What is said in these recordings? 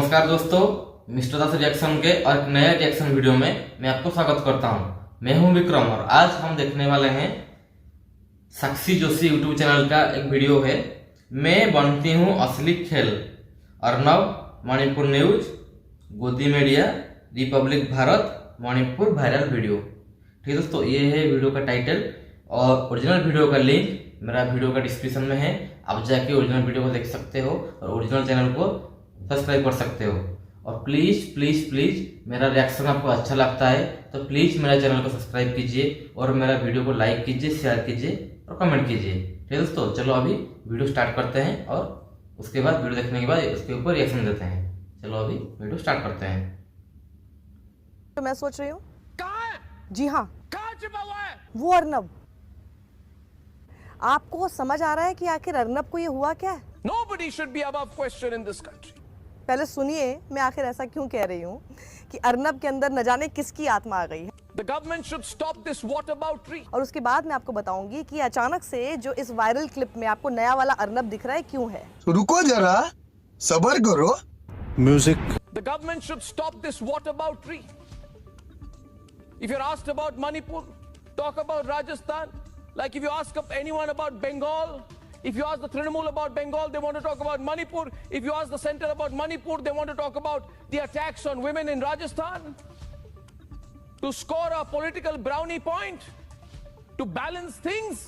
नमस्कार दोस्तों, मिस्टर दास रिएक्शन के और एक नए रिएक्शन वीडियो में मैं आपको स्वागत करता हूं। मैं हूं विक्रम और आज हम देखने वाले हैं साक्षी जोशी यूट्यूब चैनल का एक वीडियो है, मैं बनती हूं असली खेल। अर्नब, मणिपुर न्यूज, गोदी media, Republic Bharat, Manipur viral video. ठीक है दोस्तों, ये है वीडियो का टाइटल और ओरिजिनल वीडियो का लिंक मेरा वीडियो का डिस्क्रिप्शन में है। आप जाके ओरिजिनल वीडियो को देख सकते हो और ओरिजिनल चैनल को सब्सक्राइब कर सकते हो। और प्लीज़ प्लीज़ प्लीज़ मेरा रिएक्शन आपको अच्छा लगता है तो प्लीज़ मेरा चैनल को सब्सक्राइब कीजिए और मेरा वीडियो को लाइक कीजिए, शेयर कीजिए और कमेंट कीजिए। ठीक है दोस्तों, चलो अभी वीडियो स्टार्ट करते हैं और उसके बाद वीडियो देखने के बाद उसके ऊपर रिएक्शन देते हैं। चलो अभी वीडियो स्टार्ट करते हैं। तो मैं सोच रही हूँ कहाँ है? जी हाँ, कहाँ छिपा हुआ है? वो अर्नब। आपको समझ आ रहा है कि आखिर अर्नब को ये हुआ क्या है? Nobody should be above question in this country. पहले सुनिए मैं आखिर ऐसा क्यों कह रही हूँ कि अर्नब के अंदर न जाने किसकी आत्मा आ गई है, The government should stop this whataboutery. और उसके बाद मैं आपको बताऊंगी कि अचानक से जो इस वायरल क्लिप में आपको नया वाला अर्नब दिख रहा है क्यों है। तो रुको जरा, सबर करो। Music. The government should stop this whataboutery. If you're asked about Manipur, talk about Rajasthan. Like if you ask anyone about Bengal, if you ask the Trinamool about Bengal, they want to talk about Manipur. If you ask the center about Manipur, they want to talk about the attacks on women in Rajasthan. To score a political brownie point, to balance things.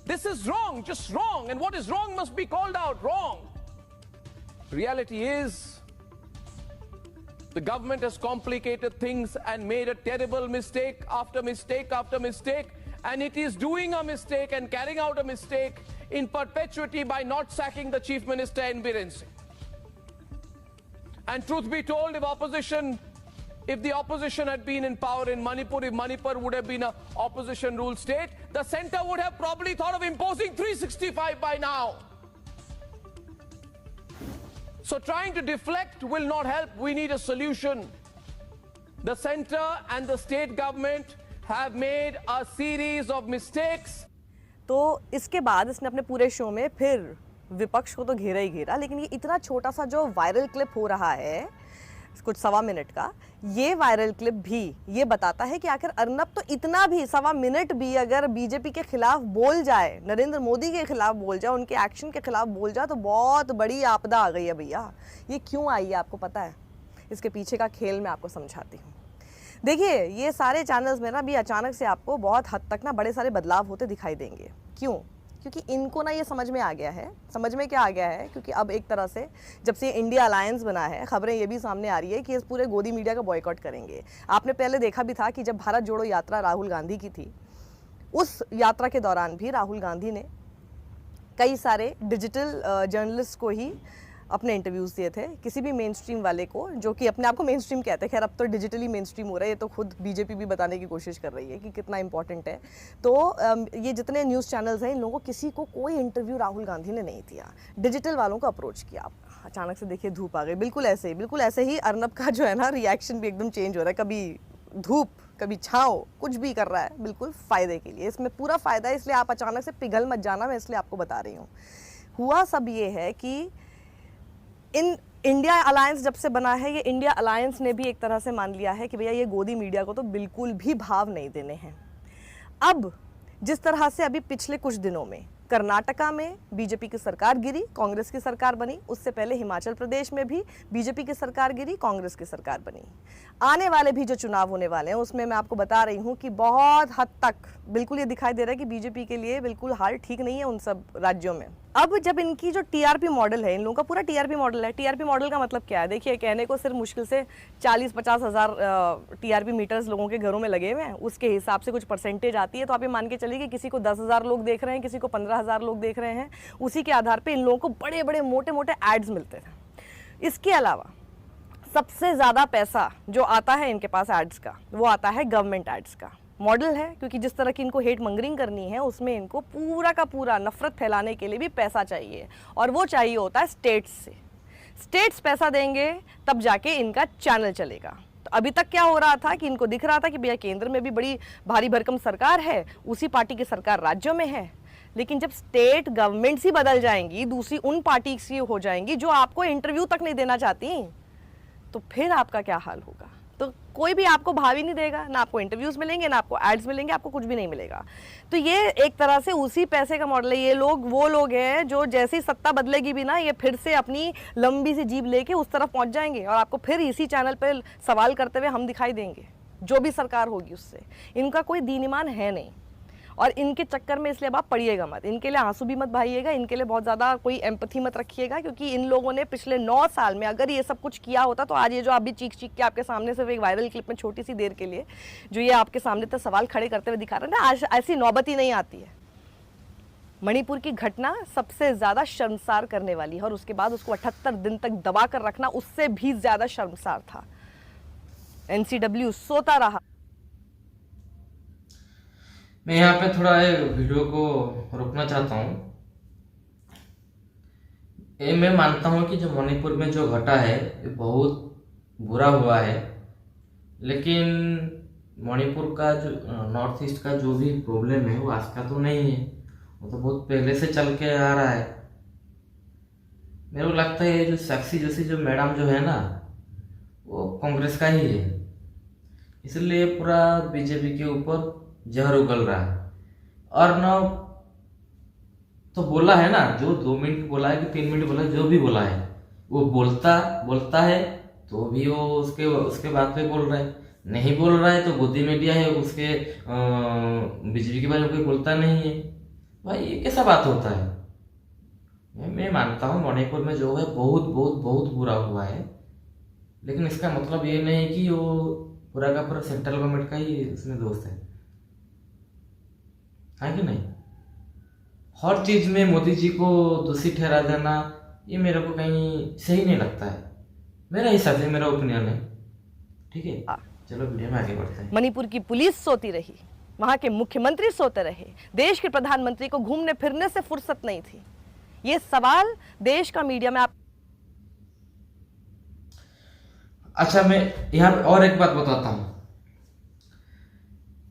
This is wrong, just wrong. And what is wrong must be called out, wrong. Reality is, the government has complicated things and made a terrible mistake after mistake after mistake. And it is doing a mistake and carrying out a mistake in perpetuity by not sacking the Chief Minister N. Biren Singh. And truth be told, if the opposition had been in power in Manipur, if Manipur would have been an opposition ruled state, the center would have probably thought of imposing 365 by now. So trying to deflect will not help. We need a solution. The center and the state government have made a series of mistakes. तो इसके बाद इसने अपने पूरे show में फिर विपक्ष को तो घेरा ही घेरा, लेकिन ये इतना छोटा सा जो वायरल क्लिप हो रहा है कुछ 1.25 मिनट का, ये वायरल क्लिप भी ये बताता है कि आखिर अर्नब तो इतना भी 1.25 मिनट भी अगर बीजेपी के खिलाफ बोल जाए, नरेंद्र मोदी के खिलाफ बोल जाए, उनके एक्शन के खिलाफ बोल जाए तो बहुत बड़ी आपदा आ गई है भैया। ये क्यों आई है आपको पता है? इसके पीछे का खेल मैं आपको समझाती हूँ। देखिए, ये सारे चैनल्स में ना भी अचानक से आपको बहुत हद तक ना बड़े सारे बदलाव होते दिखाई देंगे। क्यों? क्योंकि इनको ना ये समझ में आ गया है। समझ में क्या आ गया है? क्योंकि अब एक तरह से जब से इंडिया अलायंस बना है, खबरें ये भी सामने आ रही है कि इस पूरे गोदी मीडिया का बॉयकॉट करेंगे। आपने पहले देखा भी था कि जब भारत जोड़ो यात्रा राहुल गांधी की थी, उस यात्रा के दौरान भी राहुल गांधी ने कई सारे डिजिटल जर्नलिस्ट को ही अपने इंटरव्यूज़ दिए थे, किसी भी मेन स्ट्रीम वाले को, जो कि अपने आप को मेन स्ट्रीम कहते हैं। खैर अब तो डिजिटली मेन स्ट्रीम हो रहा है, ये तो खुद बीजेपी भी बताने की कोशिश कर रही है कि कितना इंपॉर्टेंट है। तो ये जितने न्यूज़ चैनल्स हैं, इन लोगों को किसी को कोई इंटरव्यू राहुल गांधी ने नहीं दिया, डिजिटल वालों को अप्रोच किया। अचानक से देखिए धूप आ गई, बिल्कुल ऐसे ही अर्नब का जो है ना रिएक्शन भी एकदम चेंज हो रहा है। कभी धूप कभी छाँव, कुछ भी कर रहा है बिल्कुल फ़ायदे के लिए। इसमें पूरा फ़ायदा है, इसलिए आप अचानक से पिघल मत जाना, मैं इसलिए आपको बता रही हूँ। हुआ सब ये है कि इन इंडिया अलायंस जब से बना है, ये इंडिया अलायंस ने भी एक तरह से मान लिया है कि भैया ये गोदी मीडिया को तो बिल्कुल भी भाव नहीं देने हैं। अब जिस तरह से अभी पिछले कुछ दिनों में कर्नाटका में बीजेपी की सरकार गिरी, कांग्रेस की सरकार बनी, उससे पहले हिमाचल प्रदेश में भी बीजेपी की सरकार गिरी, कांग्रेस की सरकार बनी। आने वाले भी जो चुनाव होने वाले हैं उसमें मैं आपको बता रही हूँ कि बहुत हद तक बिल्कुल ये दिखाई दे रहा है कि बीजेपी के लिए बिल्कुल हाल ठीक नहीं है उन सब राज्यों में। अब जब इनकी जो टीआरपी मॉडल है, इन लोगों का पूरा टीआरपी मॉडल है। टीआरपी मॉडल का मतलब क्या है? देखिए, कहने को सिर्फ मुश्किल से 40-50 हज़ार टीआरपी मीटर्स लोगों के घरों में लगे हुए हैं, उसके हिसाब से कुछ परसेंटेज आती है। तो आप ये मान के चलिए कि किसी को 10,000 लोग देख रहे हैं, किसी को 15,000 लोग देख रहे हैं, उसी के आधार पर इन लोगों को बड़े बड़े मोटे मोटे एड्स मिलते थे। इसके अलावा सबसे ज़्यादा पैसा जो आता है इनके पास एड्स का, वो आता है गवर्नमेंट एड्स का। मॉडल है, क्योंकि जिस तरह की इनको हेट मंगरिंग करनी है उसमें इनको पूरा का पूरा नफरत फैलाने के लिए भी पैसा चाहिए, और वो चाहिए होता है स्टेट्स से। स्टेट्स पैसा देंगे तब जाके इनका चैनल चलेगा। तो अभी तक क्या हो रहा था कि इनको दिख रहा था कि भैया केंद्र में भी बड़ी भारी भरकम सरकार है, उसी पार्टी की सरकार राज्यों में है, लेकिन जब स्टेट गवर्नमेंट्स ही बदल जाएंगी, दूसरी उन पार्टी की हो जाएंगी जो आपको इंटरव्यू तक नहीं देना चाहती, तो फिर आपका क्या हाल होगा? तो कोई भी आपको भाव ही नहीं देगा, ना आपको इंटरव्यूज मिलेंगे, ना आपको एड्स मिलेंगे, आपको कुछ भी नहीं मिलेगा। तो ये एक तरह से उसी पैसे का मॉडल है। ये लोग वो लोग हैं जो जैसे ही सत्ता बदलेगी भी ना, ये फिर से अपनी लंबी सी जीभ लेके उस तरफ पहुंच जाएंगे और आपको फिर इसी चैनल पर सवाल करते हुए हम दिखाई देंगे, जो भी सरकार होगी उससे। इनका कोई दीन ईमान है नहीं, और इनके चक्कर में इसलिए अब आप पड़िएगा मत, इनके लिए आंसू भी मत बहाइएगा, इनके लिए बहुत ज़्यादा कोई एम्पैथी मत रखिएगा, क्योंकि इन लोगों ने पिछले 9 साल में अगर ये सब कुछ किया होता तो आज ये जो अभी चीख चीख के आपके सामने सिर्फ एक वायरल क्लिप में छोटी सी देर के लिए जो ये आपके सामने तक सवाल खड़े करते हुए दिखा रहे हैं ना, आज ऐसी नौबत ही नहीं आती है। मणिपुर की घटना सबसे ज़्यादा शर्मसार करने वाली है, और उसके बाद उसको 78 दिन तक दबा कर रखना उससे भी ज़्यादा शर्मसार था। NCW सोता रहा। मैं यहाँ पे थोड़ा वीडियो को रोकना चाहता हूँ। ये मैं मानता हूँ कि जो मणिपुर में जो घटा है ये बहुत बुरा हुआ है, लेकिन मणिपुर का जो नॉर्थ ईस्ट का जो भी प्रॉब्लम है वो आज का तो नहीं है, वो तो बहुत पहले से चल के आ रहा है। मेरे को लगता है ये जो साक्षी जोशी जो मैडम जो है ना, वो कांग्रेस का ही है, इसलिए पूरा बीजेपी के ऊपर जहर उगल रहा है। और ना तो बोला है ना, जो 2 मिनट बोला है कि 3 मिनट बोला है, जो भी बोला है वो बोलता है तो भी वो उसके बात पे बोल रहा है, नहीं बोल रहा है तो गोदी मीडिया है उसके बीजेपी के बारे में कोई बोलता नहीं है। भाई ये कैसा बात होता है? मैं मानता हूँ मणिपुर में जो है बहुत बहुत बहुत बुरा हुआ है, लेकिन इसका मतलब ये नहीं कि वो पूरा का पूरा सेंट्रल गवर्नमेंट का ही उसमें दोस्त है कि नहीं। हर चीज में मोदी जी को दोषी ठहरा देना ये मेरे को कहीं सही नहीं लगता है, मेरा हिसाब से, मेरा ओपिनियन है। ठीक है, चलो वीडियो में आगे बढ़ते हैं। मणिपुर की पुलिस सोती रही, वहां के मुख्यमंत्री सोते रहे, देश के प्रधानमंत्री को घूमने फिरने से फुर्सत नहीं थी। ये सवाल देश का मीडिया में आप। अच्छा, मैं यहाँ पे और एक बात बताता हूँ।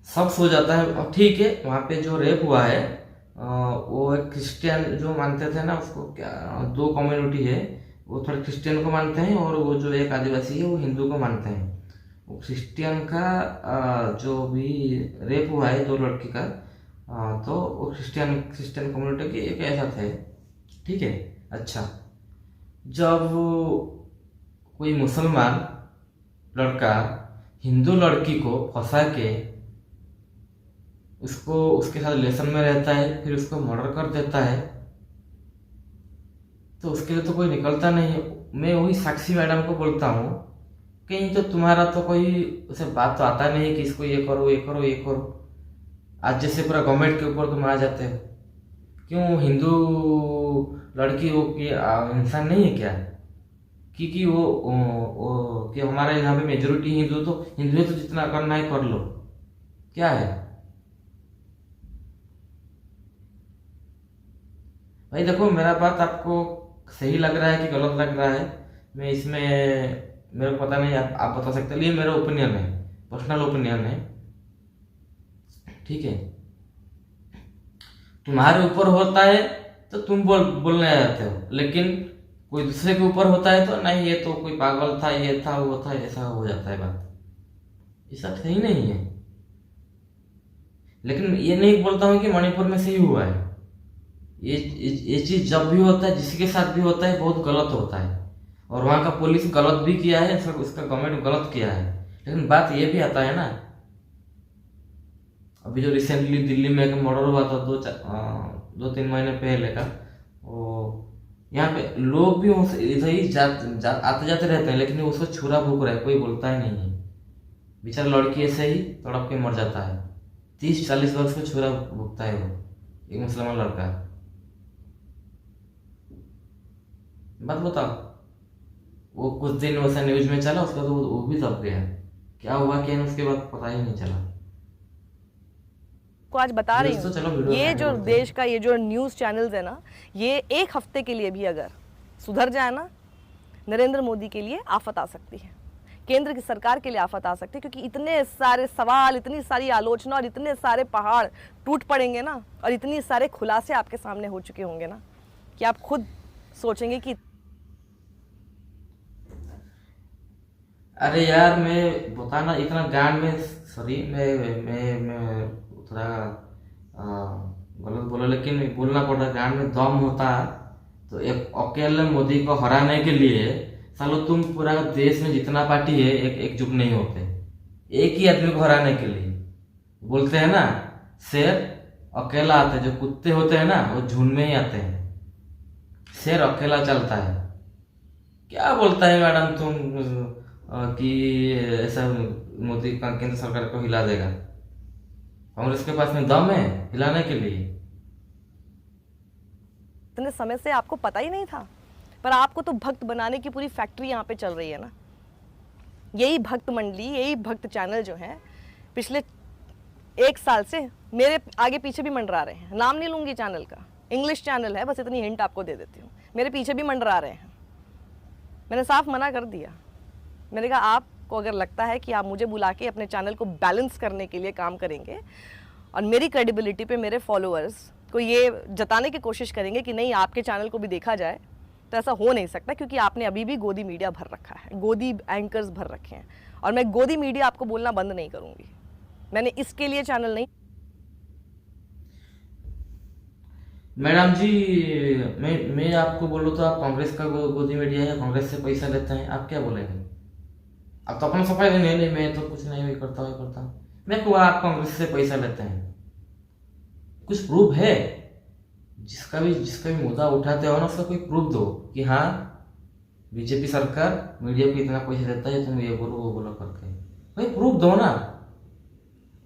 सब सो जाता है, और ठीक है, वहाँ पे जो रेप हुआ है वो एक क्रिश्चियन जो मानते थे ना, उसको क्या 2 कम्युनिटी है, वो थोड़े क्रिश्चियन को मानते हैं और वो जो एक आदिवासी है वो हिंदू को मानते हैं। वो क्रिश्चियन का जो भी रेप हुआ है 2 लड़की का, तो वो क्रिश्चियन कम्युनिटी के एक ऐसा थे। ठीक है, अच्छा, जब कोई मुसलमान लड़का हिंदू लड़की को फंसा के उसको उसके साथ रिलेशन में रहता है, फिर उसको मर्डर कर देता है, तो उसके लिए तो कोई निकलता नहीं है। मैं वही साक्षी मैडम को बोलता हूँ, कहीं तो तुम्हारा तो कोई उसे बात तो आता नहीं कि इसको ये करो ये करो ये करो। आज जैसे पूरा गवर्नमेंट के ऊपर तुम आ जाते हो। क्यों हिंदू लड़की वो कि इंसान नहीं है क्या? कि वो कि हमारे यहाँ पे मेजोरिटी हिंदू, तो हिंदू है तो जितना करना है कर लो, क्या है भाई? देखो, मेरा बात आपको सही लग रहा है कि गलत लग रहा है, मैं इसमें मेरे को पता नहीं, आप बता सकते हैं। ये मेरा ओपिनियन है, पर्सनल ओपिनियन है। ठीक है, तुम्हारे ऊपर होता है तो तुम बोलने आ जाते हो, लेकिन कोई दूसरे के ऊपर होता है तो नहीं, ये तो कोई पागल था, ये था वो था, ऐसा हो जाता है बात। ये सब सही नहीं है। लेकिन ये नहीं बोलता हूँ कि मणिपुर में सही हुआ है। ये चीज जब भी होता है, जिसके साथ भी होता है, बहुत गलत होता है, और वहाँ का पुलिस गलत भी किया है, उसका गवर्नमेंट गलत किया है। लेकिन बात ये भी आता है ना, अभी जो रिसेंटली दिल्ली में एक मर्डर हुआ था 2-3 महीने पहले का, वो यहाँ पे लोग भी इधर ही आते जाते रहते हैं, लेकिन उसको छुरा भूक रहा है, कोई बोलता ही नहीं है। बेचारा लड़की ऐसे ही तड़प के मर जाता है, 30-40 वर्ष को छुरा भूकता है वो, एक मुसलमान लड़का। बात बताओ, वो कुछ दिन वैसा न्यूज में चला, उसका तो वो भी दब गया। क्या हुआ क्या उसके बाद पता ही नहीं चला। को आज बता रही हूँ, ये जो देश का ये जो न्यूज़ चैनल्स है ना, ये एक हफ्ते के लिए भी अगर सुधर जाए ना, नरेंद्र मोदी के लिए आफत आ सकती है। केंद्र की सरकार के लिए आफत आ सकती है, क्योंकि इतने सारे सवाल, इतनी सारी आलोचना और इतने सारे पहाड़ टूट पड़ेंगे ना, और इतनी सारे खुलासे आपके सामने हो चुके होंगे ना, कि आप खुद सोचेंगे कि अरे यार, मैं बताना इतना ज्ञान में, सॉरी, मैं थोड़ा गलत बोला, लेकिन बोलना पड़ा, ज्ञान में दम होता तो एक अकेले मोदी को हराने के लिए सालो तुम पूरा देश में जितना पार्टी है एकजुट नहीं होते एक ही आदमी को हराने के लिए। बोलते हैं ना, शेर अकेला आता है, जो कुत्ते होते हैं ना वो झुंड में ही आते हैं, शेर अकेला चलता है। क्या बोलता है मैडम तुम कि ऐसा मोदी का केंद्र सरकार को हिला देगा? कांग्रेस के पास में दम है हिलाने के लिए? इतने समय से आपको पता ही नहीं था, पर आपको तो भक्त बनाने की पूरी फैक्ट्री यहाँ पे चल रही है ना। यही भक्त मंडली, यही भक्त चैनल जो है पिछले 1 साल से मेरे आगे पीछे भी मंडरा रहे हैं। नाम नहीं लूंगी चैनल का, इंग्लिश चैनल है, बस इतनी हिंट आपको दे देती हूँ। मेरे पीछे भी मंडरा रहे हैं। मैंने साफ मना कर दिया। मैंने कहा आपको अगर लगता है कि आप मुझे बुला के अपने चैनल को बैलेंस करने के लिए काम करेंगे और मेरी क्रेडिबिलिटी पे मेरे फॉलोअर्स को ये जताने की कोशिश करेंगे कि नहीं आपके चैनल को भी देखा जाए, तो ऐसा हो नहीं सकता, क्योंकि आपने अभी भी गोदी मीडिया भर रखा है, गोदी एंकर्स भर रखे हैं, और मैं गोदी मीडिया आपको बोलना बंद नहीं करूंगी। मैंने इसके लिए चैनल नहीं। मैडम जी, मैं आपको बोलूँ तो आप कांग्रेस का गोदी मीडिया है, कांग्रेस से पैसा लेते हैं, आप क्या बोलेंगे? आप तो अपना सफाई देंगे, नहीं मैं तो कुछ नहीं करता हूँ। मैं को आप कांग्रेस से पैसा लेते हैं, कुछ प्रूफ है? जिसका भी मुद्दा उठाते हो ना, उसका कोई प्रूफ दो कि हाँ बीजेपी सरकार मीडिया को इतना पैसा देता है, तुम ये बोलो वो बोलो करके भाई प्रूफ दो ना।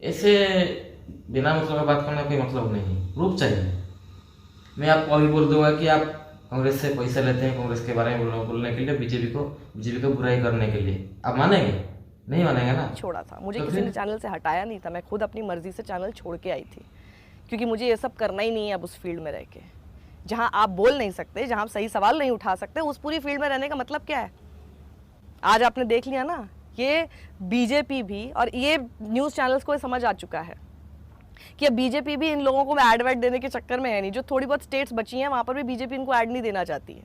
ऐसे बिना मतलब का बात करने का कोई मतलब नहीं, प्रूफ चाहिए। मैं आपको अभी बोल दूंगा कि आप कांग्रेस से पैसा लेते हैं कांग्रेस के बारे में बोलने के लिए, बीजेपी को बुराई करने के लिए, आप मानेंगे? नहीं मानेंगे ना। छोड़ा था मुझे, तो किसी ने चैनल से हटाया नहीं था, मैं खुद अपनी मर्जी से चैनल छोड़ के आई थी, क्योंकि मुझे ये सब करना ही नहीं है अब उस फील्ड में रह के। जहां आप बोल नहीं सकते, जहां आप सही सवाल नहीं उठा सकते, उस पूरी फील्ड में रहने का मतलब क्या है? आज आपने देख लिया ना, ये बीजेपी भी और ये न्यूज़ चैनल्स को समझ आ चुका है कि अब बीजेपी भी इन लोगों को ऐड वैड देने के चक्कर में है नहीं। जो थोड़ी बहुत स्टेट्स बची हैं वहाँ पर भी बीजेपी इनको ऐड नहीं देना चाहती है,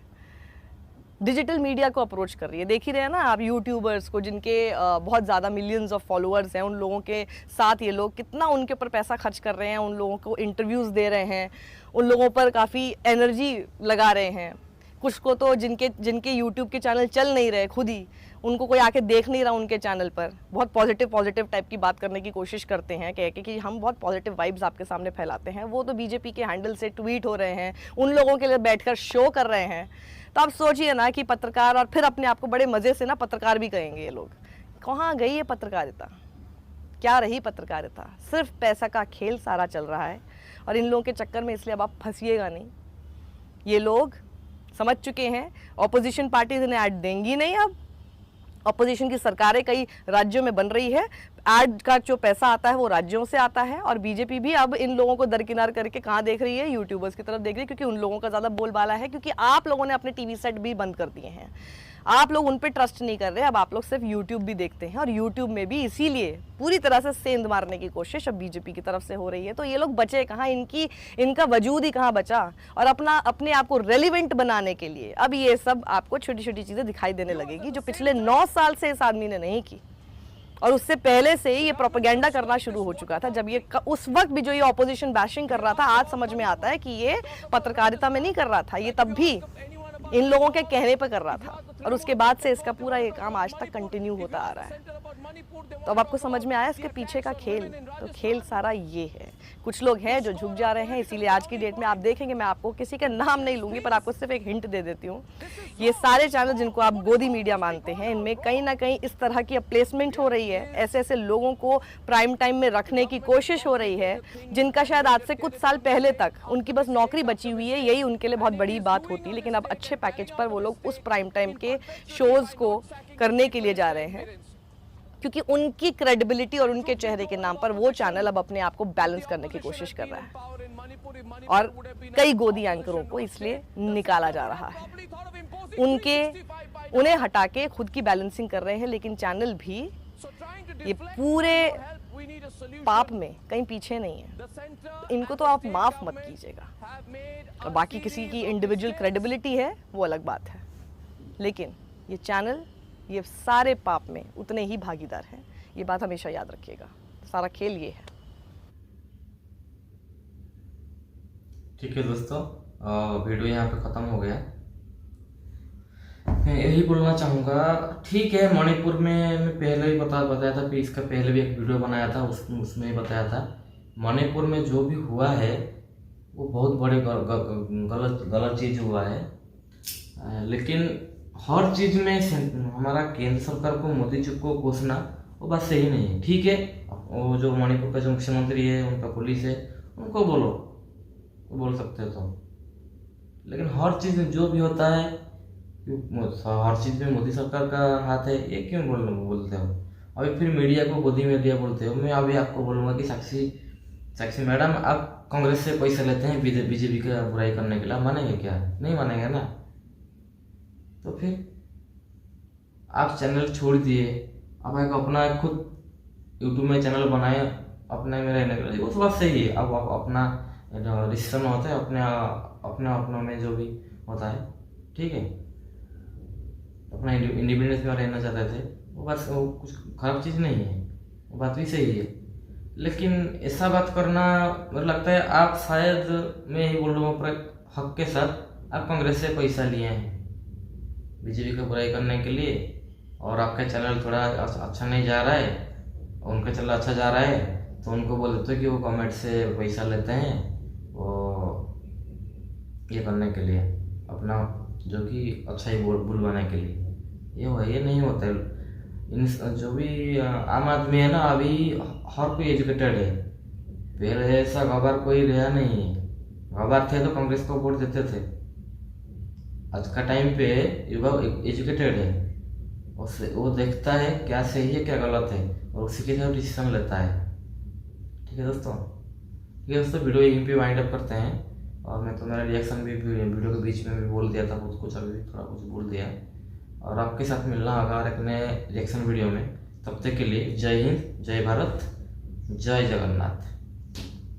डिजिटल मीडिया को अप्रोच कर रही है। देख ही रहे हैं ना आप यूट्यूबर्स को, जिनके बहुत ज़्यादा मिलियंस ऑफ फॉलोअर्स हैं, उन लोगों के साथ ये लोग कितना उनके ऊपर पैसा खर्च कर रहे हैं, उन लोगों को इंटरव्यूज़ दे रहे हैं, उन लोगों पर काफ़ी एनर्जी लगा रहे हैं। कुछ को तो जिनके यूट्यूब के चैनल चल नहीं रहे, खुद ही उनको कोई आके देख नहीं रहा उनके चैनल पर, बहुत पॉजिटिव टाइप की बात करने की कोशिश करते हैं, कह के कि हम बहुत पॉजिटिव वाइब्स आपके सामने फैलाते हैं। वो तो बीजेपी के हैंडल से ट्वीट हो रहे हैं, उन लोगों के लिए बैठकर शो कर रहे हैं। तो आप सोचिए ना कि पत्रकार, और फिर अपने आप को बड़े मज़े से ना पत्रकार भी कहेंगे ये लोग। कहाँ गई ये पत्रकारिता? क्या रही पत्रकारिता? सिर्फ पैसा का खेल सारा चल रहा है, और इन लोगों के चक्कर में इसलिए अब आप फंसिएगा नहीं। ये लोग समझ चुके हैं ऑपोजिशन पार्टीज इन्हें ऐड देंगी नहीं। अब ऑपोजिशन की सरकारें कई राज्यों में बन रही है, ऐड का जो पैसा आता है वो राज्यों से आता है, और बीजेपी भी अब इन लोगों को दरकिनार करके कहाँ देख रही है? यूट्यूबर्स की तरफ देख रही है, क्योंकि उन लोगों का ज़्यादा बोलबाला है, क्योंकि आप लोगों ने अपने टीवी सेट भी बंद कर दिए हैं। आप लोग उन पे ट्रस्ट नहीं कर रहे, अब आप लोग सिर्फ यूट्यूब भी देखते हैं, और यूट्यूब में भी इसीलिए पूरी तरह से सेंध मारने की कोशिश अब बीजेपी की तरफ से हो रही है। तो ये लोग बचे कहाँ? इनका वजूद ही कहाँ बचा? और अपने आप को रेलिवेंट बनाने के लिए अब ये सब आपको छोटी छोटी चीज़ें दिखाई देने लगेगी, जो पिछले 9 साल से इस आदमी ने नहीं की, और उससे पहले से ही ये प्रोपेगेंडा करना शुरू हो चुका था। जब ये उस वक्त भी जो ये ऑपोजिशन बैशिंग कर रहा था, आज समझ में आता है कि ये पत्रकारिता में नहीं कर रहा था, ये तब भी इन लोगों के कहने पर कर रहा था, और उसके बाद से इसका पूरा ये काम आज तक कंटिन्यू होता आ रहा है। तो अब आपको समझ में आया इसके पीछे का खेल? तो खेल सारा ये है। कुछ लोग हैं जो झुक जा रहे हैं, इसीलिए आज की डेट में आप देखेंगे, मैं आपको किसी का नाम नहीं लूंगी, पर आपको सिर्फ एक हिंट दे देती हूँ। ये सारे चैनल जिनको आप गोदी मीडिया मानते हैं, इनमें कहीं ना कहीं इस तरह की प्लेसमेंट हो रही है, ऐसे ऐसे लोगों को प्राइम टाइम में रखने की कोशिश हो रही है, जिनका शायद आज से कुछ साल पहले तक उनकी बस नौकरी बची हुई है, यही उनके लिए बहुत बड़ी बात होती, लेकिन अब अच्छे पैकेज पर वो लोग उस प्राइम टाइम के शोज को करने के लिए जा रहे हैं, क्योंकि उनकी क्रेडिबिलिटी और उनके चेहरे के नाम पर वो चैनल अब अपने आप को बैलेंस करने की कोशिश कर रहा है, और कई गोदी एंकरों को इसलिए निकाला जा रहा है। उन्हें हटा के खुद की बैलेंसिंग कर रहे हैं, लेकिन चैनल भी ये पूरे पाप में कहीं पीछे नहीं है। इनको तो आप माफ मत कीजिएगा। और बाकी किसी की इंडिविजुअल क्रेडिबिलिटी है वो अलग बात है, लेकिन ये चैनल ये सारे पाप में उतने ही भागीदार हैं। ये बात हमेशा याद रखिएगा। सारा खेल ये है। ठीक है दोस्तों, वीडियो यहाँ पे ख़त्म हो गया। मैं यही बोलना चाहूँगा, ठीक है, मणिपुर में मैं पहले भी बताया था, फिर इसका पहले भी एक वीडियो बनाया था, उसमें ही बताया था। मणिपुर में जो भी हुआ है वो बहुत बड़े गलत चीज़ हुआ है। लेकिन हर चीज़ में हमारा केंद्र सरकार को, मोदी जी को कोसना वो बात सही नहीं है। ठीक है, वो जो मणिपुर का जो मुख्यमंत्री है, उनका पुलिस है, उनको बोल सकते हो तो, लेकिन हर चीज़ में जो भी होता है हर चीज़ में मोदी सरकार का हाथ है, ये क्यों बोलते हो? अभी फिर मीडिया को गोदी में लिया बोलते हो। मैं अभी आपको बोलूँगा कि साक्षी मैडम, आप कांग्रेस से पैसे लेते हैं बीजेपी का बुराई करने के लिए, मानेंगे क्या? नहीं मानेंगे ना। तो फिर आप चैनल छोड़ दिए, आप एक अपना खुद यूट्यूब में चैनल बनाए अपने में रहने के लिए, वो तो बात सही है। अब अपना डिसीजन होता है, अपने में जो भी होता है, ठीक है। अपना इंडिपेंडेंस में रहना चाहते थे, वो बस वो कुछ खराब चीज़ नहीं है, वो बात भी सही है। लेकिन ऐसा बात करना, मुझे लगता है आप शायद, मैं यही बोल रहा हूँ अपने हक के साथ, आप कांग्रेस से पैसा लिए हैं बीजेपी का बुराई करने के लिए, और आपका चैनल थोड़ा अच्छा नहीं जा रहा है, उनका चैनल अच्छा जा रहा है, तो उनको बोल देते हो कि वो कमेंट से पैसा लेते हैं वो ये करने के लिए, अपना जो कि अच्छा ही बुलवाने के लिए। ये नहीं होता है। इन जो भी आम आदमी है ना, अभी हर कोई एजुकेटेड है। पहले ऐसा गवार कोई रहा नहीं है। गवार थे तो कांग्रेस को वोट देते थे। आज का टाइम पे युवा एजुकेटेड है, वो देखता है क्या सही है क्या गलत है, और उसी के साथ डिसीजन लेता है। ठीक है दोस्तों, वीडियो यहीं पे वाइंड अप करते हैं। और मैं तो मेरा रिएक्शन भी वीडियो के बीच में भी बोल दिया था, कुछ अभी भी थोड़ा कुछ बोल दिया। और आपके साथ मिलना होगा एक नए रिएक्शन वीडियो में। तब तक के लिए जय हिंद, जय भारत, जय जगन्नाथ।